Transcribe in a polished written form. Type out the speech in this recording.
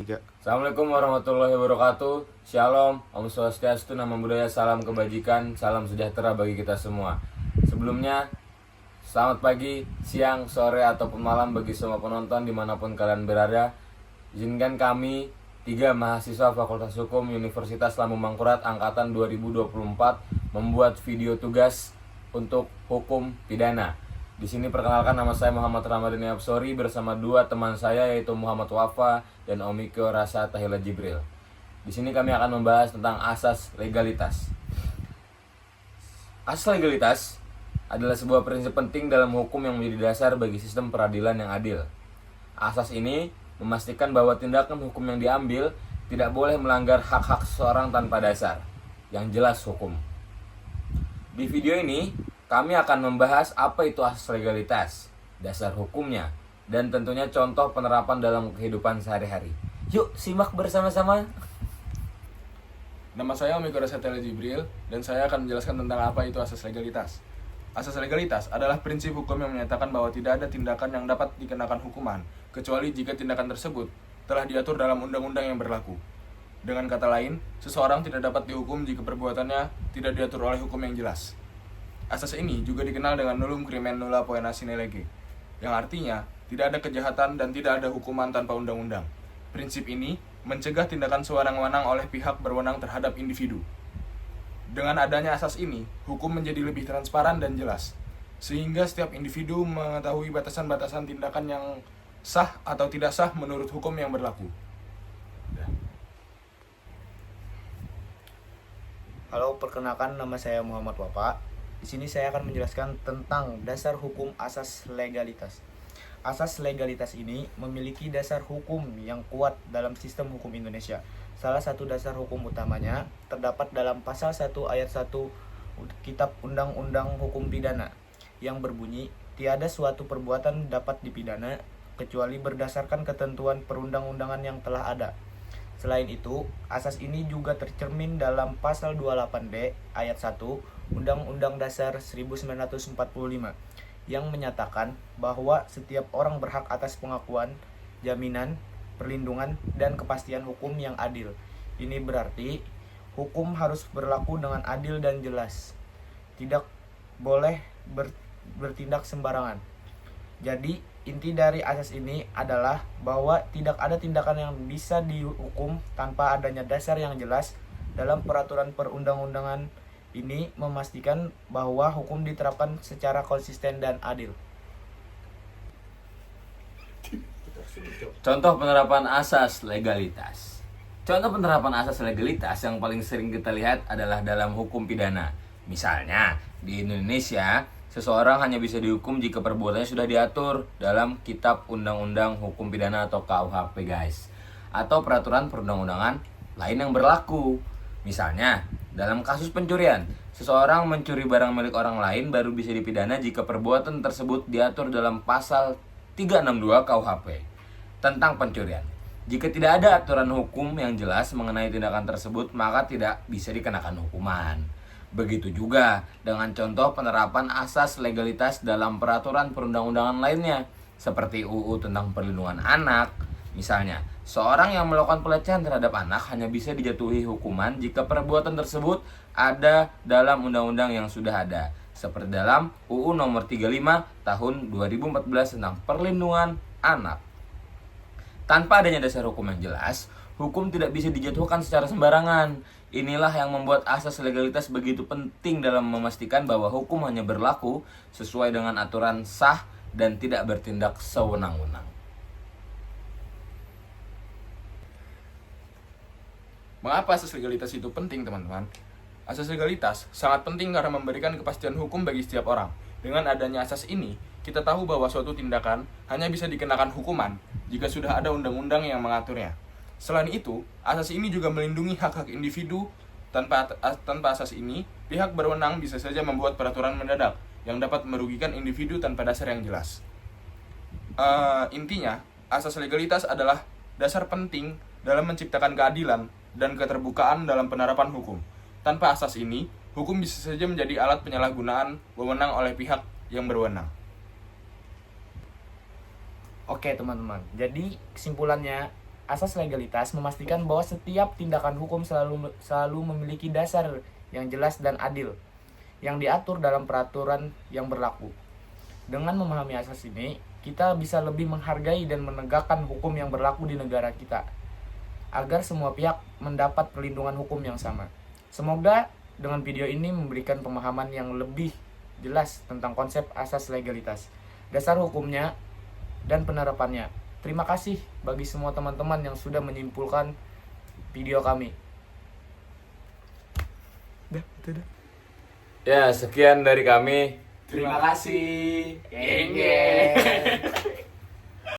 Assalamualaikum warahmatullahi wabarakatuh. Shalom, Om Swastiastu, Namo Buddhaya, salam kebajikan, salam sejahtera bagi kita semua. Sebelumnya, selamat pagi, siang, sore, ataupun malam bagi semua penonton dimanapun kalian berada. Izinkan kami, 3 mahasiswa Fakultas Hukum Universitas Lambung Mangkurat Angkatan 2024 membuat video tugas untuk hukum pidana. Di sini perkenalkan, nama saya Muhammad Ramadhani Absori bersama 2 teman saya yaitu Muhammad Wafa dan Omiko Rasa Tahila Jibril. Di sini kami akan membahas tentang asas legalitas. Asas legalitas adalah sebuah prinsip penting dalam hukum yang menjadi dasar bagi sistem peradilan yang adil. Asas ini memastikan bahwa tindakan hukum yang diambil tidak boleh melanggar hak-hak seseorang tanpa dasar yang jelas hukum. Di video ini kami akan membahas apa itu asas legalitas, dasar hukumnya, dan tentunya contoh penerapan dalam kehidupan sehari-hari. Yuk simak bersama-sama. Nama saya Omiko Rasa Tahila Jibril dan saya akan menjelaskan tentang apa itu asas legalitas. Asas legalitas adalah prinsip hukum yang menyatakan bahwa tidak ada tindakan yang dapat dikenakan hukuman kecuali jika tindakan tersebut telah diatur dalam undang-undang yang berlaku. Dengan kata lain, seseorang tidak dapat dihukum jika perbuatannya tidak diatur oleh hukum yang jelas. Asas ini juga dikenal dengan nullum crimen nulla poena sine lege, yang artinya tidak ada kejahatan dan tidak ada hukuman tanpa undang-undang. Prinsip ini mencegah tindakan sewenang-wenang oleh pihak berwenang terhadap individu. Dengan adanya asas ini, hukum menjadi lebih transparan dan jelas, sehingga setiap individu mengetahui batasan-batasan tindakan yang sah atau tidak sah menurut hukum yang berlaku. Halo, perkenalkan nama saya Muhammad Wafa. Di sini saya akan menjelaskan tentang dasar hukum asas legalitas. Asas legalitas ini memiliki dasar hukum yang kuat dalam sistem hukum Indonesia. Salah satu dasar hukum utamanya terdapat dalam pasal 1 ayat 1 Kitab Undang-Undang Hukum Pidana yang berbunyi, tiada suatu perbuatan dapat dipidana kecuali berdasarkan ketentuan perundang-undangan yang telah ada. Selain itu, asas ini juga tercermin dalam pasal 28D ayat 1 Undang-Undang Dasar 1945 yang menyatakan bahwa setiap orang berhak atas pengakuan, jaminan, perlindungan, dan kepastian hukum yang adil. Ini berarti hukum harus berlaku dengan adil dan jelas. Tidak boleh bertindak sembarangan. Jadi, inti dari asas ini adalah bahwa tidak ada tindakan yang bisa dihukum tanpa adanya dasar yang jelas. Dalam peraturan perundang-undangan ini memastikan bahwa hukum diterapkan secara konsisten dan adil. Contoh penerapan asas legalitas. Contoh penerapan asas legalitas yang paling sering kita lihat adalah dalam hukum pidana. Misalnya, di Indonesia, seseorang hanya bisa dihukum jika perbuatannya sudah diatur dalam Kitab Undang-Undang Hukum Pidana atau KUHP, guys, atau peraturan perundang-undangan lain yang berlaku. Misalnya, dalam kasus pencurian, seseorang mencuri barang milik orang lain baru bisa dipidana jika perbuatan tersebut diatur dalam pasal 362 KUHP tentang pencurian. Jika tidak ada aturan hukum yang jelas mengenai tindakan tersebut, maka tidak bisa dikenakan hukuman. Begitu juga dengan contoh penerapan asas legalitas dalam peraturan perundang-undangan lainnya, seperti UU tentang perlindungan anak. Misalnya, seorang yang melakukan pelecehan terhadap anak hanya bisa dijatuhi hukuman jika perbuatan tersebut ada dalam undang-undang yang sudah ada, seperti dalam UU nomor 35 tahun 2014 tentang perlindungan anak. Tanpa adanya dasar hukum yang jelas, hukum tidak bisa dijatuhkan secara sembarangan. Inilah yang membuat asas legalitas begitu penting dalam memastikan bahwa hukum hanya berlaku sesuai dengan aturan sah dan tidak bertindak sewenang-wenang. Mengapa asas legalitas itu penting, teman-teman? Asas legalitas sangat penting karena memberikan kepastian hukum bagi setiap orang. Dengan adanya asas ini, kita tahu bahwa suatu tindakan hanya bisa dikenakan hukuman jika sudah ada undang-undang yang mengaturnya. Selain itu, asas ini juga melindungi hak-hak individu. Tanpa asas ini, pihak berwenang bisa saja membuat peraturan mendadak yang dapat merugikan individu tanpa dasar yang jelas. Intinya, asas legalitas adalah dasar penting dalam menciptakan keadilan dan keterbukaan dalam penerapan hukum. Tanpa asas ini, hukum bisa saja menjadi alat penyalahgunaan wewenang oleh pihak yang berwenang. Oke teman-teman, jadi kesimpulannya Asas legalitas memastikan bahwa setiap tindakan hukum selalu memiliki dasar yang jelas dan adil yang diatur dalam peraturan yang berlaku. Dengan memahami asas ini, kita bisa lebih menghargai dan menegakkan hukum yang berlaku di negara kita agar semua pihak mendapat perlindungan hukum yang sama. Semoga dengan video ini memberikan pemahaman yang lebih jelas tentang konsep asas legalitas, dasar hukumnya, dan penerapannya. Terima kasih bagi semua teman-teman yang sudah menyimpulkan video kami. Ya, sekian dari kami. Terima kasih. Geng, geng.